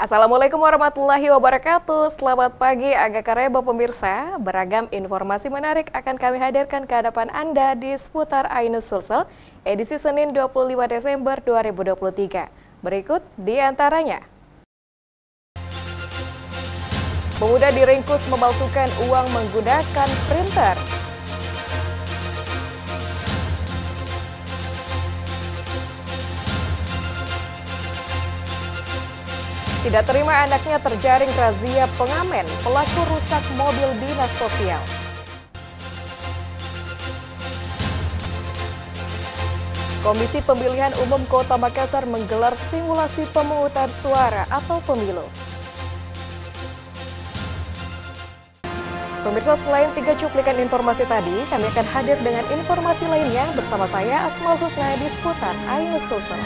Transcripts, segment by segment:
Assalamualaikum warahmatullahi wabarakatuh. Selamat pagi Aga Karebo pemirsa. Beragam informasi menarik akan kami hadirkan ke hadapan Anda di seputar Ainus Sulsel edisi Senin 25 Desember 2023. Berikut di antaranya. Pemuda diringkus memalsukan uang menggunakan printer. Tidak terima anaknya terjaring razia pengamen, pelaku rusak mobil dinas sosial. Komisi Pemilihan Umum Kota Makassar menggelar simulasi pemungutan suara atau pemilu. Pemirsa, selain 3 cuplikan informasi tadi, kami akan hadir dengan informasi lainnya bersama saya Asmaul Husna di seputar Ainus Sulsel.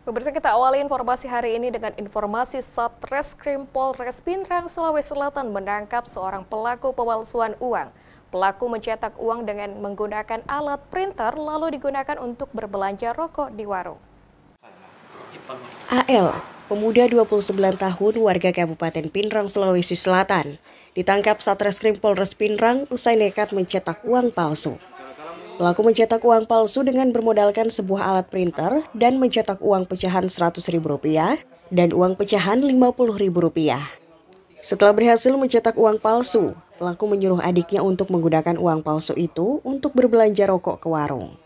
Pemirsa, kita awali informasi hari ini dengan informasi Satreskrim Polres Pindrang, Sulawesi Selatan menangkap seorang pelaku pemalsuan uang. Pelaku mencetak uang dengan menggunakan alat printer lalu digunakan untuk berbelanja rokok di warung. AL, pemuda 29 tahun warga Kabupaten Pindrang, Sulawesi Selatan, ditangkap Satreskrim Polres Pindrang usai nekat mencetak uang palsu. Pelaku mencetak uang palsu dengan bermodalkan sebuah alat printer dan mencetak uang pecahan Rp100.000 dan uang pecahan Rp50.000. Setelah berhasil mencetak uang palsu, pelaku menyuruh adiknya untuk menggunakan uang palsu itu untuk berbelanja rokok ke warung.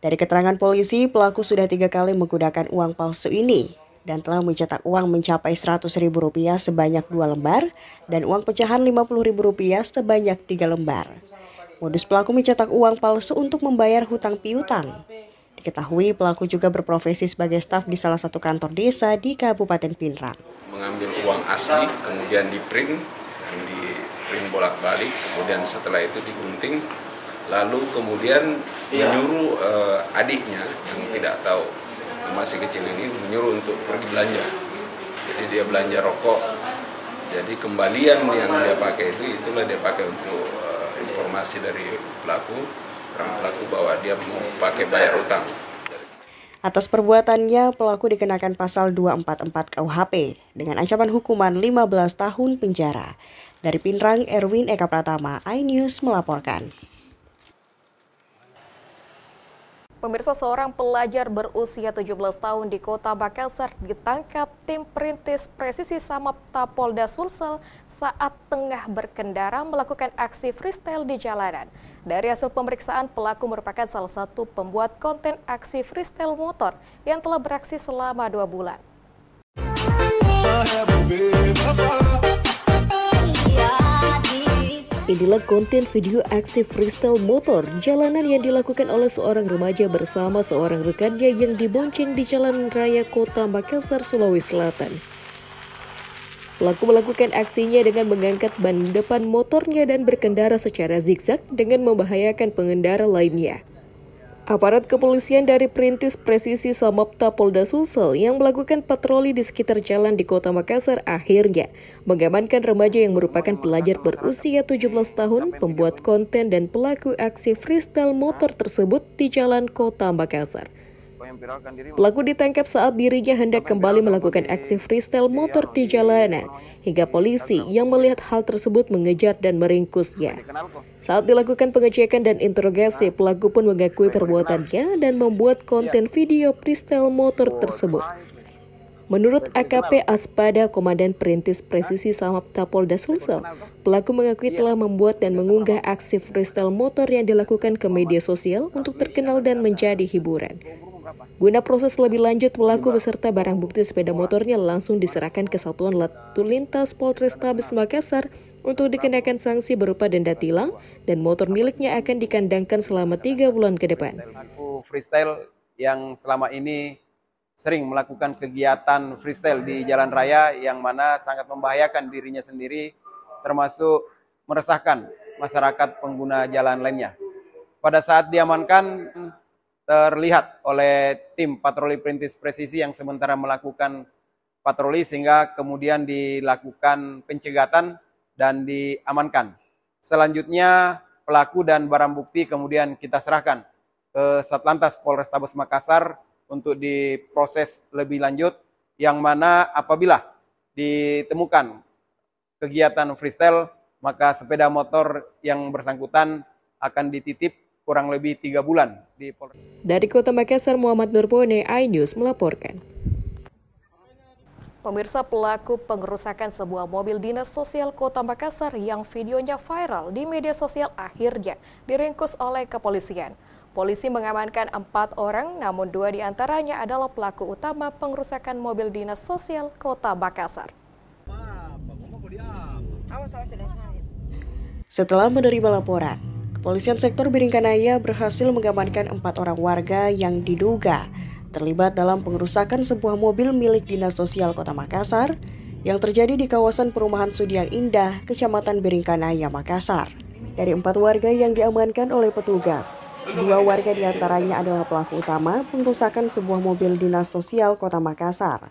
Dari keterangan polisi, pelaku sudah 3 kali menggunakan uang palsu ini dan telah mencetak uang mencapai Rp100.000 sebanyak 2 lembar dan uang pecahan Rp50.000 sebanyak 3 lembar. Modus pelaku mencetak uang palsu untuk membayar hutang piutang. Diketahui pelaku juga berprofesi sebagai staf di salah satu kantor desa di Kabupaten Pindrang. Mengambil uang asli, kemudian di print bolak-balik, kemudian setelah itu digunting, lalu kemudian menyuruh adiknya yang tidak tahu, masih kecil ini, menyuruh untuk pergi belanja. Jadi dia belanja rokok, jadi kembalian yang dia pakai itulah dia pakai untuk informasi dari pelaku bahwa dia mau pakai bayar utang. Atas perbuatannya, pelaku dikenakan pasal 244 KUHP dengan ancaman hukuman 15 tahun penjara. Dari Pindrang, Erwin Eka Pratama, iNews melaporkan. Pemirsa, seorang pelajar berusia 17 tahun di Kota Makassar ditangkap tim perintis presisi Samapta Polda Sulsel saat tengah berkendara melakukan aksi freestyle di jalanan. Dari hasil pemeriksaan, pelaku merupakan salah satu pembuat konten aksi freestyle motor yang telah beraksi selama 2 bulan. Inilah konten video aksi freestyle motor jalanan yang dilakukan oleh seorang remaja bersama seorang rekannya yang dibonceng di Jalan Raya Kota Makassar, Sulawesi Selatan. Pelaku melakukan aksinya dengan mengangkat ban depan motornya dan berkendara secara zigzag dengan membahayakan pengendara lainnya. Aparat kepolisian dari Perintis Presisi Samapta Polda Sulsel yang melakukan patroli di sekitar jalan di Kota Makassar akhirnya mengamankan remaja yang merupakan pelajar berusia 17 tahun, pembuat konten dan pelaku aksi freestyle motor tersebut di jalan Kota Makassar. Pelaku ditangkap saat dirinya hendak kembali melakukan aksi freestyle motor di jalanan, hingga polisi yang melihat hal tersebut mengejar dan meringkusnya. Saat dilakukan pengecekan dan interogasi, pelaku pun mengakui perbuatannya dan membuat konten video freestyle motor tersebut. Menurut AKP Aspada, Komandan Perintis Presisi Samapta Polda Sulsel, pelaku mengakui telah membuat dan mengunggah aksi freestyle motor yang dilakukan ke media sosial untuk terkenal dan menjadi hiburan. Guna proses lebih lanjut, pelaku beserta barang bukti sepeda motornya langsung diserahkan ke Satuan Lalu Lintas Polrestabes Makassar untuk dikenakan sanksi berupa denda tilang dan motor miliknya akan dikandangkan selama 3 bulan ke depan. Freestyle yang selama ini sering melakukan kegiatan freestyle di jalan raya yang mana sangat membahayakan dirinya sendiri, termasuk meresahkan masyarakat pengguna jalan lainnya. Pada saat diamankan, terlihat oleh tim patroli Perintis Presisi yang sementara melakukan patroli sehingga kemudian dilakukan pencegatan dan diamankan. Selanjutnya pelaku dan barang bukti kemudian kita serahkan ke Satlantas Polrestabes Makassar untuk diproses lebih lanjut, yang mana apabila ditemukan kegiatan freestyle, maka sepeda motor yang bersangkutan akan dititip kurang lebih 3 bulan di Polres. Dari Kota Makassar, Muhammad Nurbone, iNews melaporkan. Pemirsa, pelaku pengerusakan sebuah mobil dinas sosial Kota Makassar yang videonya viral di media sosial akhirnya diringkus oleh kepolisian. Polisi mengamankan 4 orang, namun 2 diantaranya adalah pelaku utama pengerusakan mobil dinas sosial Kota Makassar. Setelah menerima laporan, Kepolisian Sektor Biringkanaya berhasil mengamankan 4 orang warga yang diduga terlibat dalam pengerusakan sebuah mobil milik Dinas Sosial Kota Makassar yang terjadi di kawasan Perumahan Sudiang Indah, Kecamatan Biringkanaya, Makassar. Dari 4 warga yang diamankan oleh petugas, 2 warga diantaranya adalah pelaku utama pengerusakan sebuah mobil Dinas Sosial Kota Makassar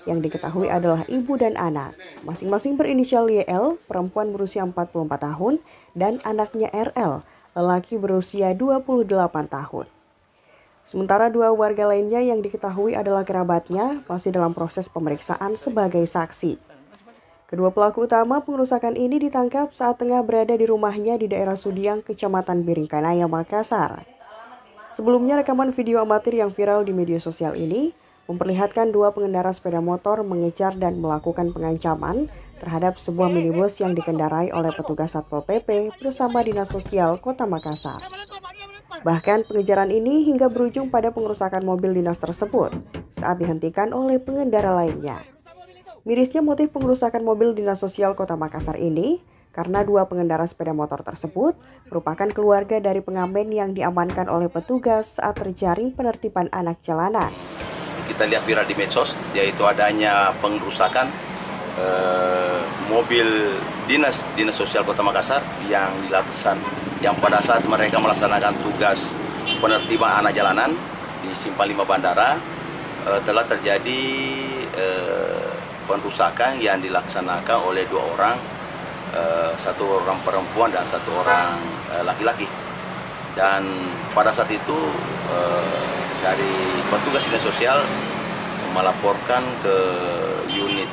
yang diketahui adalah ibu dan anak, masing-masing berinisial YL, perempuan berusia 44 tahun, dan anaknya RL, lelaki berusia 28 tahun. Sementara 2 warga lainnya yang diketahui adalah kerabatnya masih dalam proses pemeriksaan sebagai saksi. Kedua pelaku utama pengerusakan ini ditangkap saat tengah berada di rumahnya di daerah Sudiang, Kecamatan Biringkanaya, Makassar. Sebelumnya, rekaman video amatir yang viral di media sosial ini memperlihatkan 2 pengendara sepeda motor mengejar dan melakukan pengancaman terhadap sebuah minibus yang dikendarai oleh petugas Satpol PP bersama Dinas Sosial Kota Makassar. Bahkan pengejaran ini hingga berujung pada pengerusakan mobil dinas tersebut saat dihentikan oleh pengendara lainnya. Mirisnya motif pengerusakan mobil Dinas Sosial Kota Makassar ini karena 2 pengendara sepeda motor tersebut merupakan keluarga dari pengamen yang diamankan oleh petugas saat terjaring penertiban anak jalanan. Kita lihat viral di medsos, yaitu adanya pengerusakan mobil dinas sosial Kota Makassar yang pada saat mereka melaksanakan tugas penertiban anak jalanan di Simpang 5 Bandara telah terjadi pengerusakan yang dilaksanakan oleh 2 orang, 1 orang perempuan dan 1 orang laki-laki. Dan pada saat itu dari petugas dinas sosial melaporkan ke unit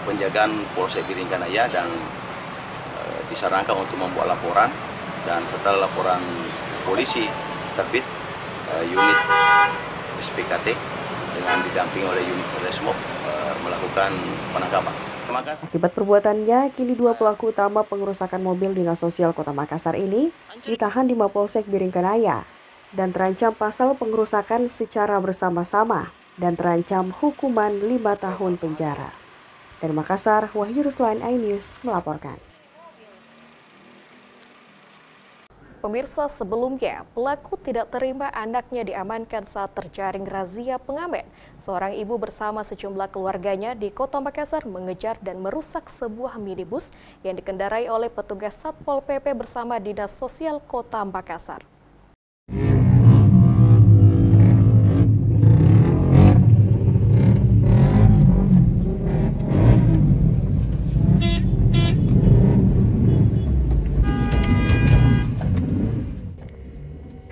penjagaan Polsek Biringkanaya dan disarankan untuk membuat laporan, dan setelah laporan polisi terbit, unit SPKT dengan didampingi oleh unit Resmob melakukan penangkapan. Akibat perbuatannya, kini 2 pelaku utama pengerusakan mobil Dinas Sosial Kota Makassar ini ditahan di Mapolsek Biringkanaya dan terancam pasal pengerusakan secara bersama-sama dan terancam hukuman 5 tahun penjara. Dari Makassar, Wahyu Ruslan, iNews melaporkan. Pemirsa, sebelumnya pelaku tidak terima anaknya diamankan saat terjaring razia pengamen. Seorang ibu bersama sejumlah keluarganya di Kota Makassar mengejar dan merusak sebuah minibus yang dikendarai oleh petugas Satpol PP bersama Dinas Sosial Kota Makassar.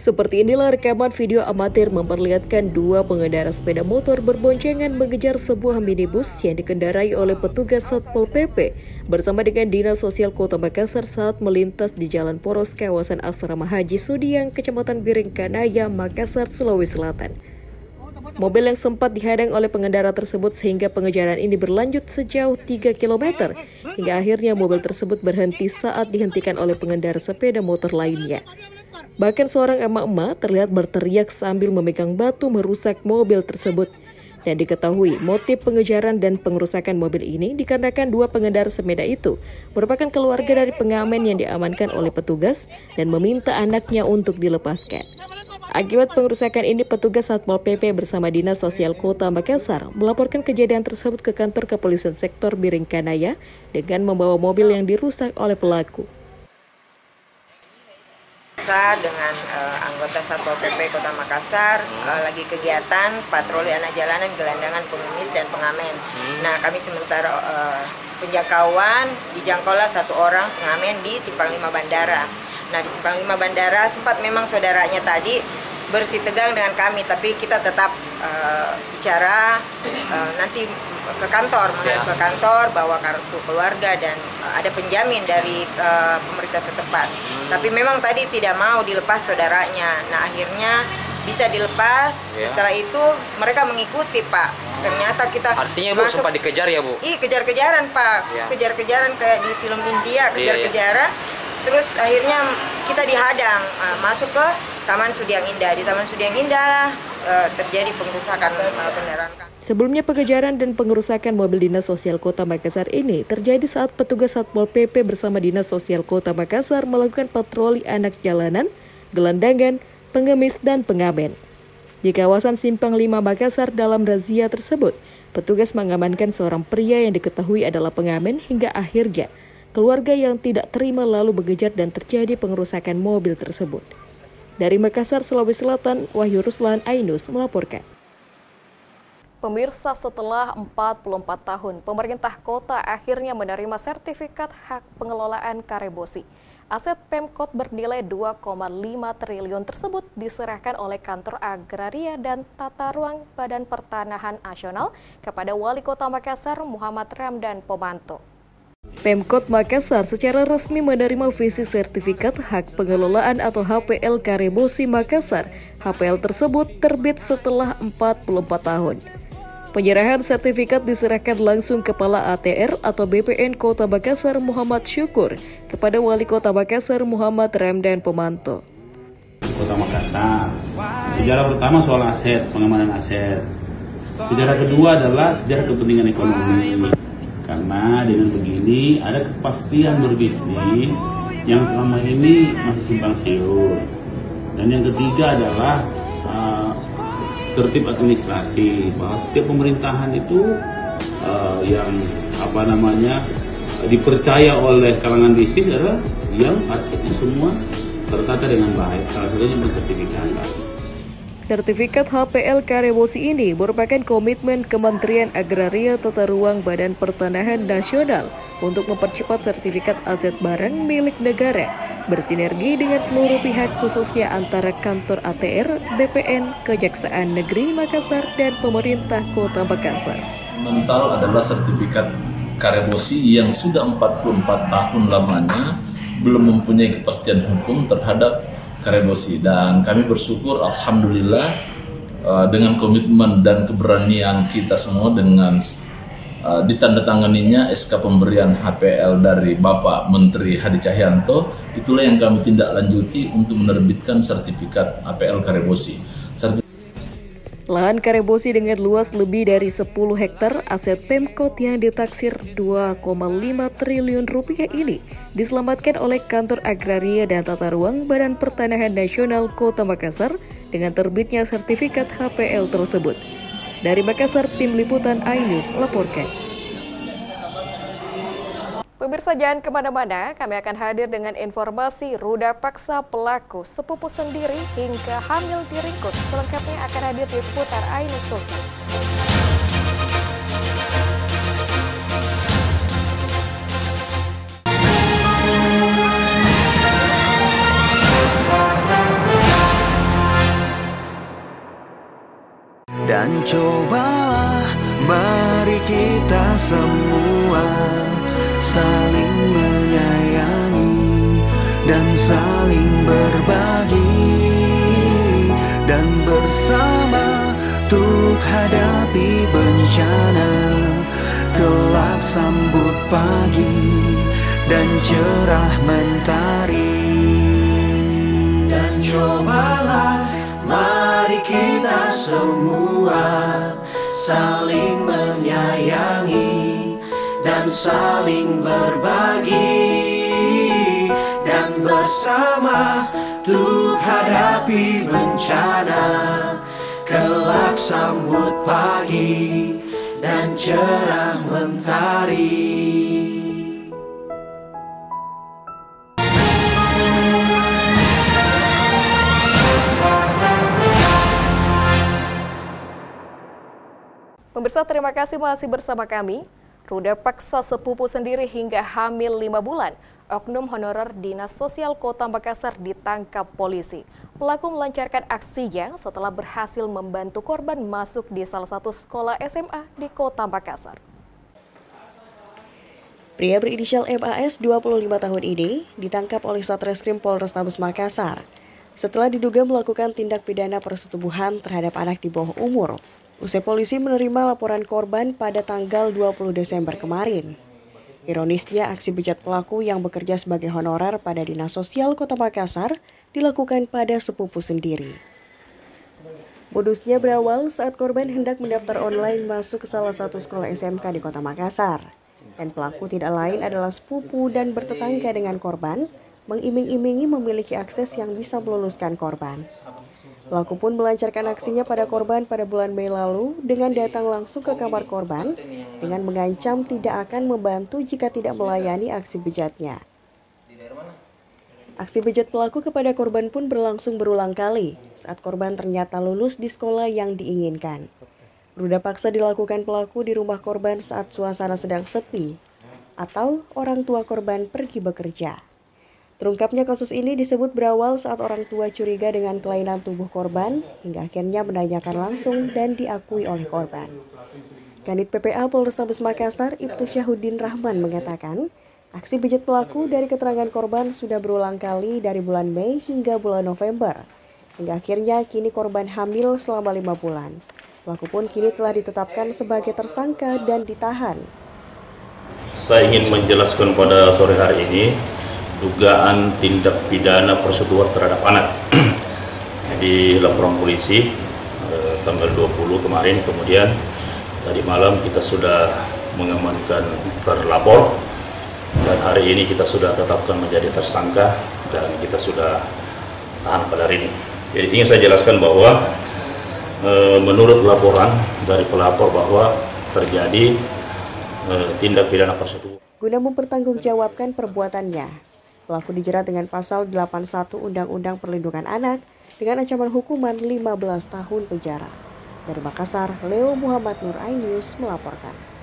Seperti inilah rekaman video amatir memperlihatkan 2 pengendara sepeda motor berboncengan mengejar sebuah minibus yang dikendarai oleh petugas Satpol PP bersama dengan Dinas Sosial Kota Makassar saat melintas di Jalan Poros kawasan Asrama Haji Sudiang, Kecamatan Biringkanaya, Makassar, Sulawesi Selatan. Mobil yang sempat dihadang oleh pengendara tersebut sehingga pengejaran ini berlanjut sejauh 3 km hingga akhirnya mobil tersebut berhenti saat dihentikan oleh pengendara sepeda motor lainnya. Bahkan seorang emak-emak terlihat berteriak sambil memegang batu merusak mobil tersebut. Dan diketahui motif pengejaran dan pengerusakan mobil ini dikarenakan 2 pengendara sepeda itu merupakan keluarga dari pengamen yang diamankan oleh petugas dan meminta anaknya untuk dilepaskan. Akibat pengerusakan ini, petugas Satpol PP bersama Dinas Sosial Kota Makassar melaporkan kejadian tersebut ke kantor Kepolisian Sektor Biringkanaya dengan membawa mobil yang dirusak oleh pelaku. Dengan anggota Satpol PP Kota Makassar lagi kegiatan patroli anak jalanan, gelandangan, pengemis dan pengamen. Nah, kami sementara penjangkauan dijangkaulah 1 orang pengamen di Simpang 5 Bandara. Nah, di Simpang 5 Bandara sempat memang saudaranya tadi bersih tegang dengan kami, tapi kita tetap bicara nanti ke kantor, ke kantor, bawa kartu keluarga dan ada penjamin dari pemerintah setempat. Tapi memang tadi tidak mau dilepas saudaranya. Nah akhirnya bisa dilepas. Setelah itu mereka mengikuti, Pak. Ternyata kita artinya Bu sempat dikejar ya Bu? Iya, kejar-kejaran Pak. Kejar-kejaran kayak di film India, kejar-kejaran. Terus akhirnya kita dihadang masuk ke Taman Sudiang Indah. Di Taman Sudiang Indah terjadi pengerusakan kendaraan. Sebelumnya pengejaran dan pengerusakan mobil Dinas Sosial Kota Makassar ini terjadi saat petugas Satpol PP bersama Dinas Sosial Kota Makassar melakukan patroli anak jalanan, gelandangan, pengemis, dan pengamen. Di kawasan Simpang 5 Makassar dalam razia tersebut, petugas mengamankan seorang pria yang diketahui adalah pengamen hingga akhirnya keluarga yang tidak terima lalu mengejar dan terjadi pengerusakan mobil tersebut. Dari Makassar, Sulawesi Selatan, Wahyu Ruslan Ainus melaporkan. Pemirsa, setelah 44 tahun, pemerintah kota akhirnya menerima sertifikat hak pengelolaan Karebosi. Aset Pemkot bernilai 2,5 triliun tersebut diserahkan oleh Kantor Agraria dan Tata Ruang Badan Pertanahan Nasional kepada Wali Kota Makassar Muhammad Ramdan Pomanto. Pemkot Makassar secara resmi menerima visi sertifikat hak pengelolaan atau HPL Karebosi Makassar. HPL tersebut terbit setelah 44 tahun. Penyerahan sertifikat diserahkan langsung Kepala ATR atau BPN Kota Makassar Muhammad Syukur kepada Wali Kota Makassar Muhammad Ramdan Pomanto. Kota Makassar, sejarah pertama soal aset, pengamanan aset. Sejarah kedua adalah sejarah kepentingan ekonomi. Karena dengan begini ada kepastian berbisnis yang selama ini masih simpang siur. Dan yang ketiga adalah tertib administrasi, bahwa setiap pemerintahan itu yang dipercaya oleh kalangan bisnis adalah yang asetnya semua tertata dengan baik, salah satunya bersertifikat. Sertifikat HPL Karebosi ini merupakan komitmen Kementerian Agraria Tata Ruang Badan Pertanahan Nasional untuk mempercepat sertifikat aset barang milik negara, bersinergi dengan seluruh pihak khususnya antara Kantor ATR, BPN, Kejaksaan Negeri Makassar, dan pemerintah Kota Makassar. Mental adalah sertifikat Karebosi yang sudah 44 tahun lamanya belum mempunyai kepastian hukum terhadap Karebosi, dan kami bersyukur alhamdulillah dengan komitmen dan keberanian kita semua dengan ditandatanganinya SK pemberian HPL dari Bapak Menteri Hadi Cahyanto, itulah yang kami tindak lanjuti untuk menerbitkan sertifikat HPL Karebosi. Lahan Karebosi dengan luas lebih dari 10 hektar, aset Pemkot yang ditaksir 2,5 triliun rupiah ini diselamatkan oleh Kantor Agraria dan Tata Ruang Badan Pertanahan Nasional Kota Makassar dengan terbitnya sertifikat HPL tersebut. Dari Makassar, Tim Liputan iNews melaporkan. Pemirsa, jangan kemana-mana, kami akan hadir dengan informasi ruda paksa pelaku sepupu sendiri hingga hamil diringkus. Selengkapnya akan hadir di seputar iNews Sosial. Dan cobalah mari kita semua saling menyayangi dan saling berbagi, dan bersama untuk hadapi bencana, kelak sambut pagi dan cerah mentari. Dan cobalah mari kita semua saling menyayangi dan saling berbagi, dan bersama untuk hadapi bencana, kelak sambut pagi dan cerah mentari. Pemirsa, terima kasih masih bersama kami. Ruda paksa sepupu sendiri hingga hamil 5 bulan. oknum honorer Dinas Sosial Kota Makassar ditangkap polisi. Pelaku melancarkan aksinya setelah berhasil membantu korban masuk di salah satu sekolah SMA di Kota Makassar. Pria berinisial MAS 25 tahun ini ditangkap oleh Satreskrim Polrestabes Makassar setelah diduga melakukan tindak pidana persetubuhan terhadap anak di bawah umur. Usai polisi menerima laporan korban pada tanggal 20 Desember kemarin. Ironisnya, aksi bejat pelaku yang bekerja sebagai honorer pada Dinas Sosial Kota Makassar dilakukan pada sepupu sendiri. Modusnya berawal saat korban hendak mendaftar online masuk ke salah satu sekolah SMK di Kota Makassar. Dan pelaku tidak lain adalah sepupu dan bertetangga dengan korban, mengiming-imingi memiliki akses yang bisa meluluskan korban. Pelaku pun melancarkan aksinya pada korban pada bulan Mei lalu dengan datang langsung ke kamar korban dengan mengancam tidak akan membantu jika tidak melayani aksi bejatnya. Aksi bejat pelaku kepada korban pun berlangsung berulang kali saat korban ternyata lulus di sekolah yang diinginkan. Ruda paksa dilakukan pelaku di rumah korban saat suasana sedang sepi atau orang tua korban pergi bekerja. Terungkapnya kasus ini disebut berawal saat orang tua curiga dengan kelainan tubuh korban hingga akhirnya menanyakan langsung dan diakui oleh korban. Kanit PPA Polrestabes Makassar, Ibtu Syahuddin Rahman mengatakan, aksi bejat pelaku dari keterangan korban sudah berulang kali dari bulan Mei hingga bulan November. Hingga akhirnya kini korban hamil selama 5 bulan. Pelaku pun kini telah ditetapkan sebagai tersangka dan ditahan. Saya ingin menjelaskan pada sore hari ini dugaan tindak pidana persetubuhan terhadap anak di laporan polisi tanggal 20 kemarin. Kemudian tadi malam kita sudah mengamankan terlapor dan hari ini kita sudah tetapkan menjadi tersangka dan kita sudah tahan pada hari ini. Jadi ingin saya jelaskan bahwa menurut laporan dari pelapor bahwa terjadi tindak pidana persetubuhan. Guna mempertanggungjawabkan perbuatannya, pelaku dijerat dengan pasal 81 Undang-Undang Perlindungan Anak dengan ancaman hukuman 15 tahun penjara. Dari Makassar, Leo Muhammad Nur iNews melaporkan.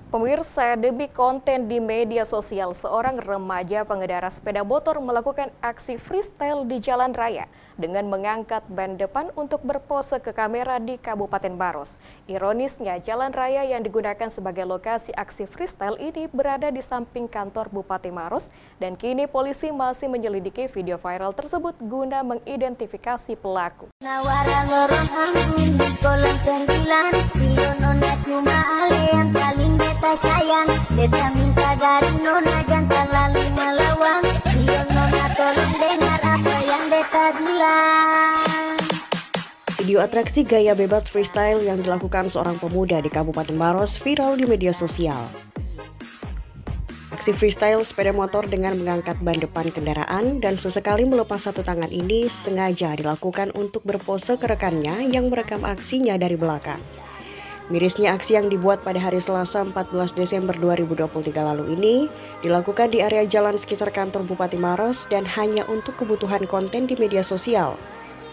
Pemirsa, demi konten di media sosial, seorang remaja pengendara sepeda motor melakukan aksi freestyle di jalan raya dengan mengangkat ban depan untuk berpose ke kamera di Kabupaten Maros. Ironisnya, jalan raya yang digunakan sebagai lokasi aksi freestyle ini berada di samping kantor Bupati Maros dan kini polisi masih menyelidiki video viral tersebut guna mengidentifikasi pelaku. Sayang, beta minta dari nona jangan lalu melawang. Iyo nona tolong dengar apa yang beta bilang. Video atraksi gaya bebas freestyle yang dilakukan seorang pemuda di Kabupaten Maros viral di media sosial. Aksi freestyle sepeda motor dengan mengangkat ban depan kendaraan dan sesekali melepas satu tangan ini sengaja dilakukan untuk berpose ke rekannya yang merekam aksinya dari belakang. Mirisnya aksi yang dibuat pada hari Selasa 14 Desember 2023 lalu ini dilakukan di area jalan sekitar kantor Bupati Maros dan hanya untuk kebutuhan konten di media sosial.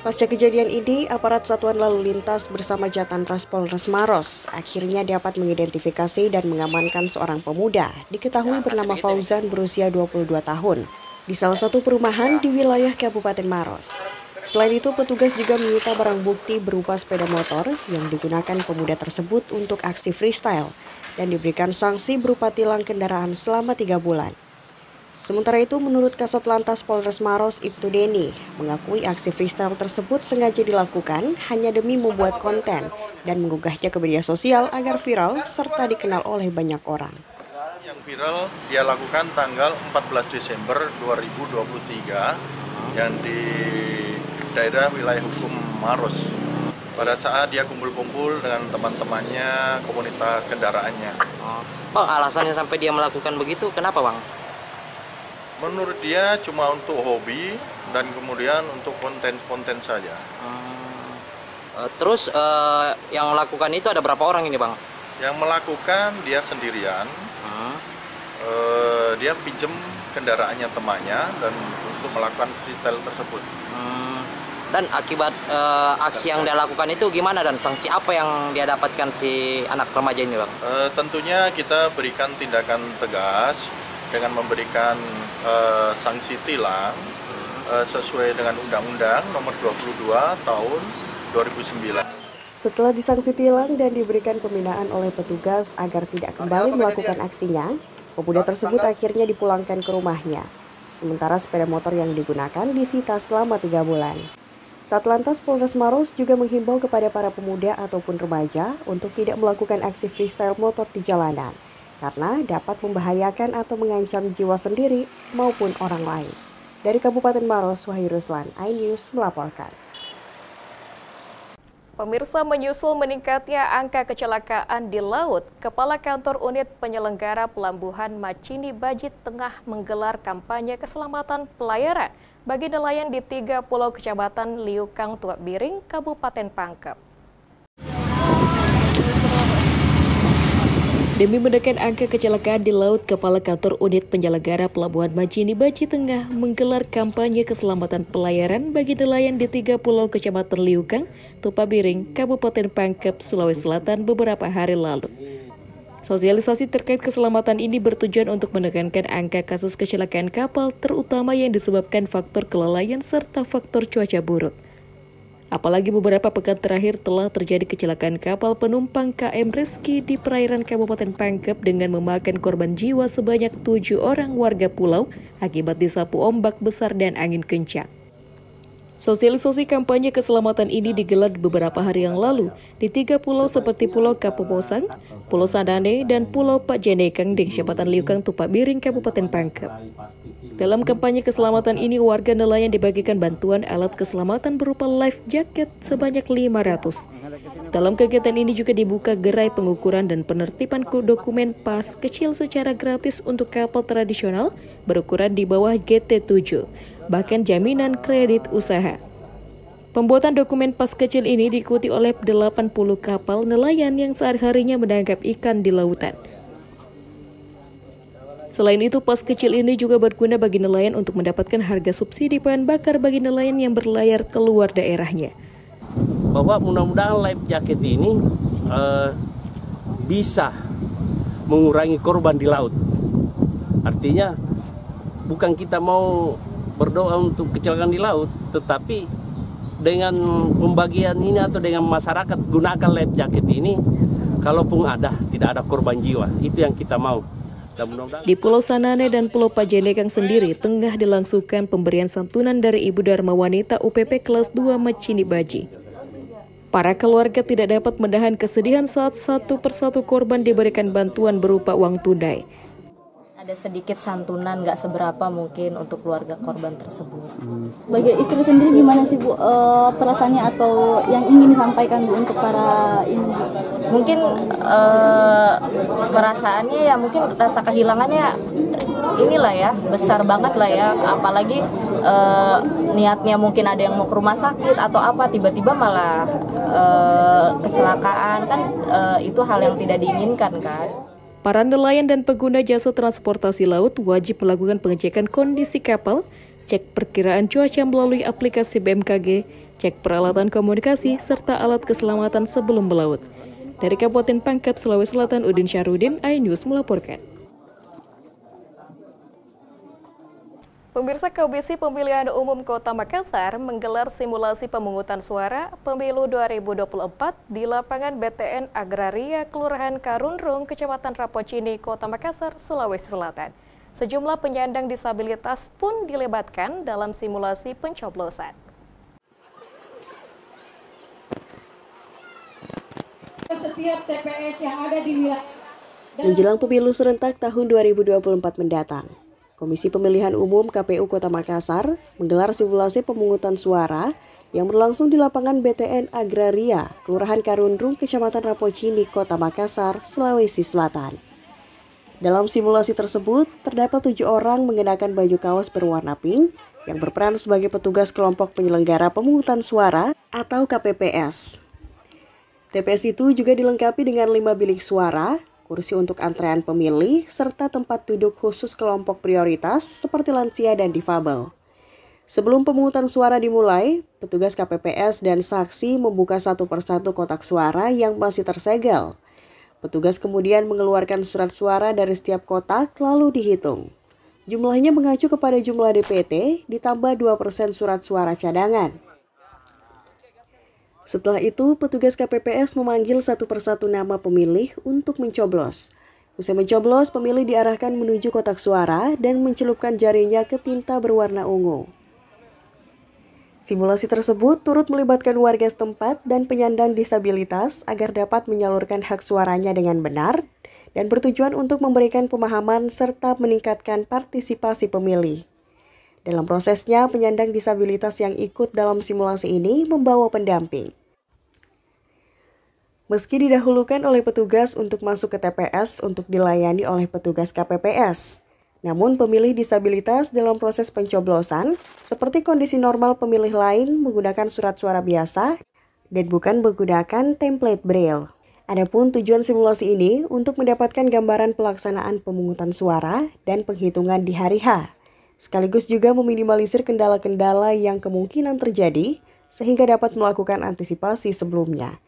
Pasca kejadian ini, aparat Satuan Lalu Lintas bersama Jatan Ras Polres Maros akhirnya dapat mengidentifikasi dan mengamankan seorang pemuda diketahui bernama Fauzan berusia 22 tahun di salah satu perumahan di wilayah Kabupaten Maros. Selain itu, petugas juga menyita barang bukti berupa sepeda motor yang digunakan pemuda tersebut untuk aksi freestyle dan diberikan sanksi berupa tilang kendaraan selama 3 bulan. Sementara itu, menurut Kasat Lantas Polres Maros, Ibtu Deni, mengakui aksi freestyle tersebut sengaja dilakukan hanya demi membuat konten dan menggugahnya ke media sosial agar viral serta dikenal oleh banyak orang. Yang viral dia lakukan tanggal 14 Desember 2023 yang di daerah wilayah hukum Maros. Pada saat dia kumpul-kumpul dengan teman-temannya, komunitas kendaraannya. Bang, alasannya sampai dia melakukan begitu, kenapa Bang? Menurut dia cuma untuk hobi dan kemudian untuk konten-konten saja. Terus yang melakukan itu ada berapa orang ini Bang? Yang melakukan dia sendirian. Dia pinjem kendaraannya temannya dan untuk melakukan freestyle tersebut. Dan akibat aksi yang dia lakukan itu gimana dan sanksi apa yang dia dapatkan si anak remaja ini Bang? Tentunya kita berikan tindakan tegas dengan memberikan sanksi tilang sesuai dengan Undang-Undang Nomor 22 Tahun 2009. Setelah disanksi tilang dan diberikan pembinaan oleh petugas agar tidak kembali melakukan aksinya, pemuda tersebut akhirnya dipulangkan ke rumahnya. Sementara sepeda motor yang digunakan disita selama 3 bulan. Satlantas Polres Maros juga menghimbau kepada para pemuda ataupun remaja untuk tidak melakukan aksi freestyle motor di jalanan, karena dapat membahayakan atau mengancam jiwa sendiri maupun orang lain. Dari Kabupaten Maros, Wahyu Ruslan, iNews melaporkan. Pemirsa, menyusul meningkatnya angka kecelakaan di laut, Kepala Kantor Unit Penyelenggara Pelabuhan Macini Baji tengah menggelar kampanye keselamatan pelayaran bagi nelayan di 3 pulau kecamatan Liukang, Tuak Biring, Kabupaten Pangkep. Demi menekan angka kecelakaan di laut, Kepala Kantor Unit Penyelenggara Pelabuhan Macini Baji tengah menggelar kampanye keselamatan pelayaran bagi nelayan di 3 pulau kecamatan Liukang, Tuak Biring, Kabupaten Pangkep, Sulawesi Selatan beberapa hari lalu. Sosialisasi terkait keselamatan ini bertujuan untuk menekankan angka kasus kecelakaan kapal, terutama yang disebabkan faktor kelalaian serta faktor cuaca buruk. Apalagi beberapa pekan terakhir telah terjadi kecelakaan kapal penumpang KM Rizky di perairan Kabupaten Pangkep dengan memakan korban jiwa sebanyak 7 orang warga pulau akibat disapu ombak besar dan angin kencang. Sosialisasi kampanye keselamatan ini digelar beberapa hari yang lalu di 3 pulau seperti Pulau Kapoposang, Pulau Sandane, dan Pulau Pak Jenekang di Kecamatan Liukang, Tuak Biring, Kabupaten Pangkep. Dalam kampanye keselamatan ini, warga nelayan dibagikan bantuan alat keselamatan berupa life jacket sebanyak 500. Dalam kegiatan ini juga dibuka gerai pengukuran dan penertiban dokumen pas kecil secara gratis untuk kapal tradisional berukuran di bawah GT7, bahkan jaminan kredit usaha. Pembuatan dokumen pas kecil ini diikuti oleh 80 kapal nelayan yang sehari-harinya menangkap ikan di lautan. Selain itu, pas kecil ini juga berguna bagi nelayan untuk mendapatkan harga subsidi bahan bakar bagi nelayan yang berlayar keluar daerahnya. Bahwa mudah-mudahan life jacket ini bisa mengurangi korban di laut. Artinya bukan kita mau berdoa untuk kecelakaan di laut, tetapi dengan pembagian ini atau dengan masyarakat gunakan life jacket ini, kalaupun ada, tidak ada korban jiwa. Itu yang kita mau. Di Pulau Sanane dan Pulau Pak Jenekang sendiri tengah dilangsungkan pemberian santunan dari Ibu Dharma Wanita UPP kelas 2 Macini Baji. Para keluarga tidak dapat menahan kesedihan saat satu persatu korban diberikan bantuan berupa uang tunai. Ada sedikit santunan, nggak seberapa mungkin untuk keluarga korban tersebut. Bagi istri sendiri gimana sih Bu perasaannya atau yang ingin disampaikan Bu untuk para ini? Mungkin perasaannya ya mungkin rasa kehilangannya inilah ya, besar banget lah ya. Apalagi niatnya mungkin ada yang mau ke rumah sakit atau apa, tiba-tiba malah kecelakaan kan, itu hal yang tidak diinginkan kan. Para nelayan dan pengguna jasa transportasi laut wajib melakukan pengecekan kondisi kapal, cek perkiraan cuaca melalui aplikasi BMKG, cek peralatan komunikasi, serta alat keselamatan sebelum melaut. Dari Kabupaten Pangkep, Sulawesi Selatan, Udin Syarudin, iNews melaporkan. Pemirsa, Komisi Pemilihan Umum Kota Makassar menggelar simulasi pemungutan suara Pemilu 2024 di lapangan BTN Agraria Kelurahan Karunrung, Kecamatan Rapocini, Kota Makassar, Sulawesi Selatan. Sejumlah penyandang disabilitas pun dilibatkan dalam simulasi pencoblosan. Setiap TPS yang ada di wilayah menjelang pemilu serentak tahun 2024 mendatang, Komisi Pemilihan Umum KPU Kota Makassar menggelar simulasi pemungutan suara yang berlangsung di lapangan BTN Agraria, Kelurahan Karunrung, Kecamatan Rapocini, Kota Makassar, Sulawesi Selatan. Dalam simulasi tersebut, terdapat 7 orang mengenakan baju kaos berwarna pink yang berperan sebagai petugas kelompok penyelenggara pemungutan suara atau KPPS. TPS itu juga dilengkapi dengan 5 bilik suara, kursi untuk antrean pemilih, serta tempat duduk khusus kelompok prioritas seperti lansia dan difabel. Sebelum pemungutan suara dimulai, petugas KPPS dan saksi membuka satu persatu kotak suara yang masih tersegel. Petugas kemudian mengeluarkan surat suara dari setiap kotak lalu dihitung. Jumlahnya mengacu kepada jumlah DPT ditambah 2% surat suara cadangan. Setelah itu, petugas KPPS memanggil satu persatu nama pemilih untuk mencoblos. Usai mencoblos, pemilih diarahkan menuju kotak suara dan mencelupkan jarinya ke tinta berwarna ungu. Simulasi tersebut turut melibatkan warga setempat dan penyandang disabilitas agar dapat menyalurkan hak suaranya dengan benar dan bertujuan untuk memberikan pemahaman serta meningkatkan partisipasi pemilih. Dalam prosesnya, penyandang disabilitas yang ikut dalam simulasi ini membawa pendamping. Meski didahulukan oleh petugas untuk masuk ke TPS untuk dilayani oleh petugas KPPS, namun pemilih disabilitas dalam proses pencoblosan, seperti kondisi normal pemilih lain menggunakan surat suara biasa dan bukan menggunakan template Braille. Adapun tujuan simulasi ini untuk mendapatkan gambaran pelaksanaan pemungutan suara dan penghitungan di hari H, sekaligus juga meminimalisir kendala-kendala yang kemungkinan terjadi sehingga dapat melakukan antisipasi sebelumnya.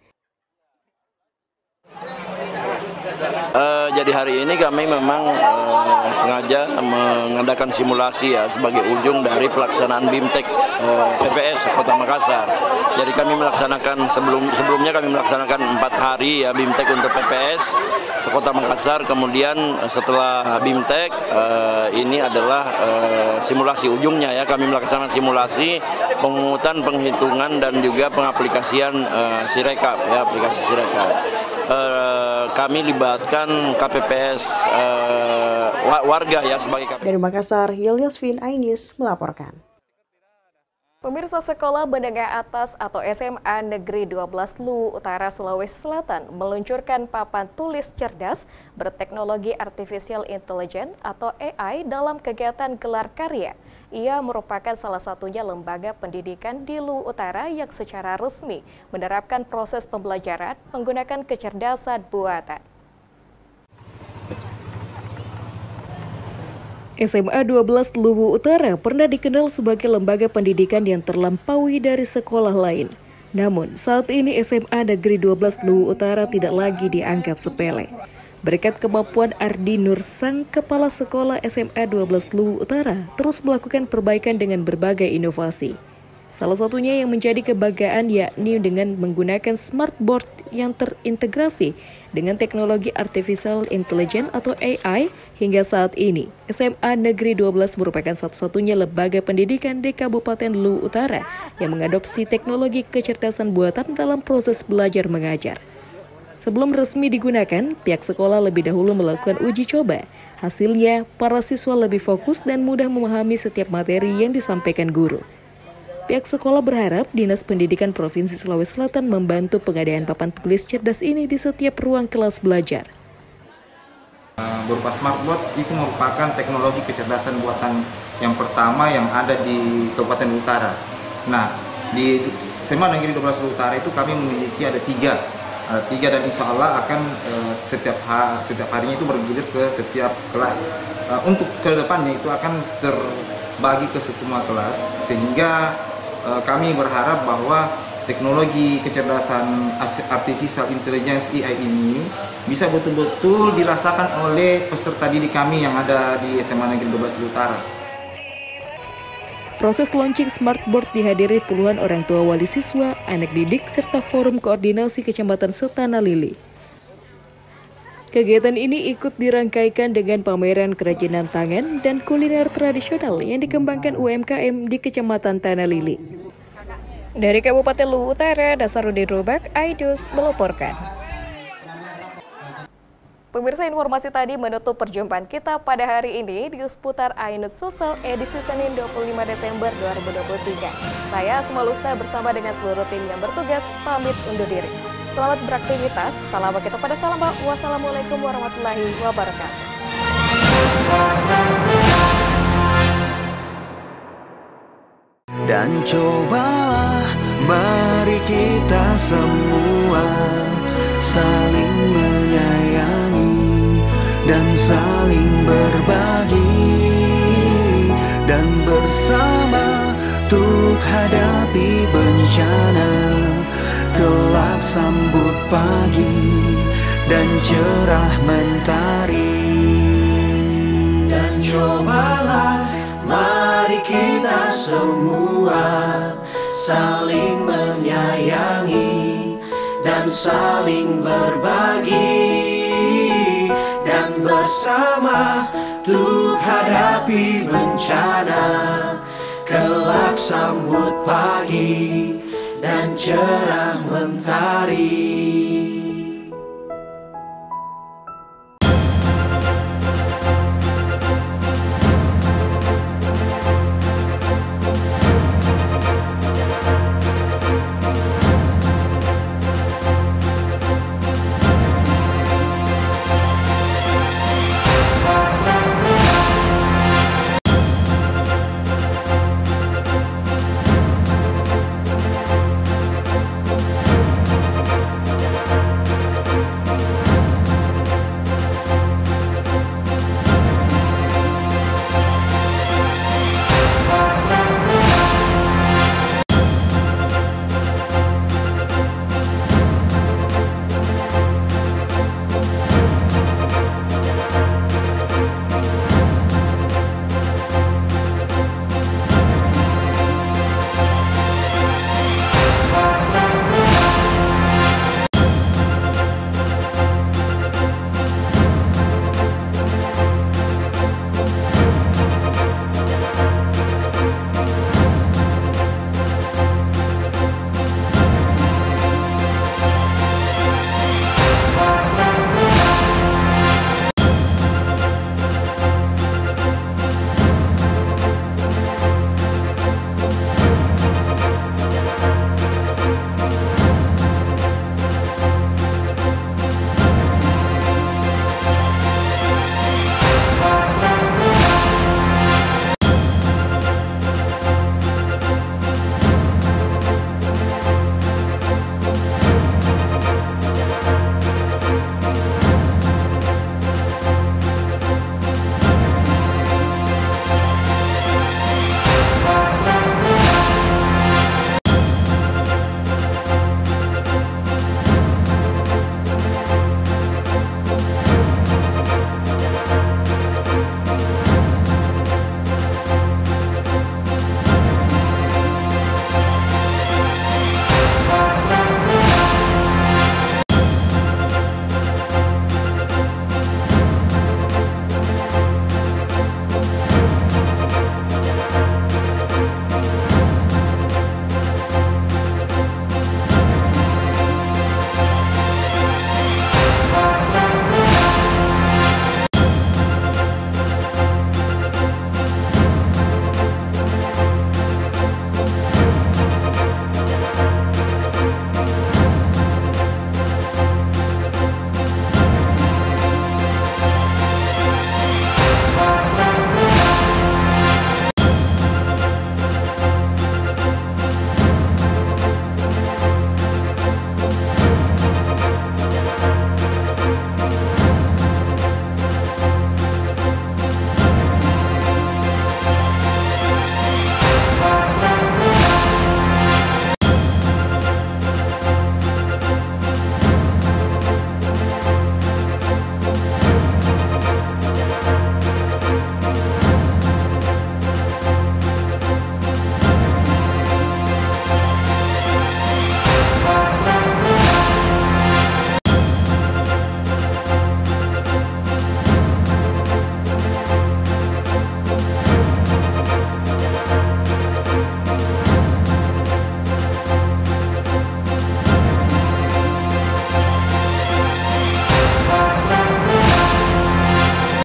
Jadi hari ini kami memang sengaja mengadakan simulasi ya sebagai ujung dari pelaksanaan BIMTEK PPS Kota Makassar. Jadi kami melaksanakan sebelumnya kami melaksanakan 4 hari ya BIMTEK untuk PPS Sekota Makassar. Kemudian setelah BIMTEK ini adalah simulasi ujungnya ya, kami melaksanakan simulasi pemungutan, penghitungan dan juga pengaplikasian Sirekap ya, aplikasi Sirekap. Kami libatkan KPPS warga ya sebagai KPPS. Dari Makassar, Yelyasvin, iNews melaporkan. Pemirsa, Sekolah Menengah Atas atau SMA Negeri 12 Luwu Utara, Sulawesi Selatan meluncurkan papan tulis cerdas berteknologi Artificial Intelligence atau AI dalam kegiatan gelar karya. Ia merupakan salah satunya lembaga pendidikan di Luwu Utara yang secara resmi menerapkan proses pembelajaran menggunakan kecerdasan buatan. SMA 12 Luwu Utara pernah dikenal sebagai lembaga pendidikan yang terlampaui dari sekolah lain. Namun, saat ini SMA Negeri 12 Luwu Utara tidak lagi dianggap sepele. Berkat kemampuan Ardi Nur, sang kepala sekolah SMA 12 Luwu Utara, terus melakukan perbaikan dengan berbagai inovasi. Salah satunya yang menjadi kebanggaan yakni dengan menggunakan smartboard yang terintegrasi dengan teknologi Artificial Intelligence atau AI. Hingga saat ini, SMA Negeri 12 merupakan satu-satunya lembaga pendidikan di Kabupaten Luwu Utara yang mengadopsi teknologi kecerdasan buatan dalam proses belajar mengajar. Sebelum resmi digunakan, pihak sekolah lebih dahulu melakukan uji coba. Hasilnya, para siswa lebih fokus dan mudah memahami setiap materi yang disampaikan guru. Pihak sekolah berharap Dinas Pendidikan Provinsi Sulawesi Selatan membantu pengadaan papan tulis cerdas ini di setiap ruang kelas belajar. Berupa smartboard itu merupakan teknologi kecerdasan buatan yang pertama yang ada di Kabupaten Utara. Nah, di SMA Negeri 12 Utara itu kami memiliki ada tiga dan insya Allah akan setiap harinya itu bergilir ke setiap kelas. Untuk kedepannya itu akan terbagi ke semua kelas sehingga kami berharap bahwa teknologi kecerdasan artificial intelligence AI ini bisa betul-betul dirasakan oleh peserta didik kami yang ada di SMA Negeri 12 Utara. Proses launching smartboard dihadiri puluhan orang tua wali siswa, anak didik, serta forum koordinasi Kecamatan Setana Lili. Kegiatan ini ikut dirangkaikan dengan pameran kerajinan tangan dan kuliner tradisional yang dikembangkan UMKM di Kecamatan Tanah Lili. Dari Kabupaten Luwu Utara, Dasarudin Rubak, iNews melaporkan. Pemirsa, informasi tadi menutup perjumpaan kita pada hari ini di seputar iNews Sulsel edisi Senin 25 Desember 2023. Saya Asma Lusta bersama dengan seluruh tim yang bertugas pamit undur diri. Selamat beraktivitas, salam kita pada salam. Wassalamualaikum warahmatullahi wabarakatuh. Dan cobalah mari kita semua saling menyayangi dan saling berbagi dan bersama untuk hadapi bencana. Kelak sambut pagi dan cerah mentari. Dan cobalah kita semua saling menyayangi dan saling berbagi, dan bersama untuk hadapi bencana, kelak sambut pagi dan cerah mentari.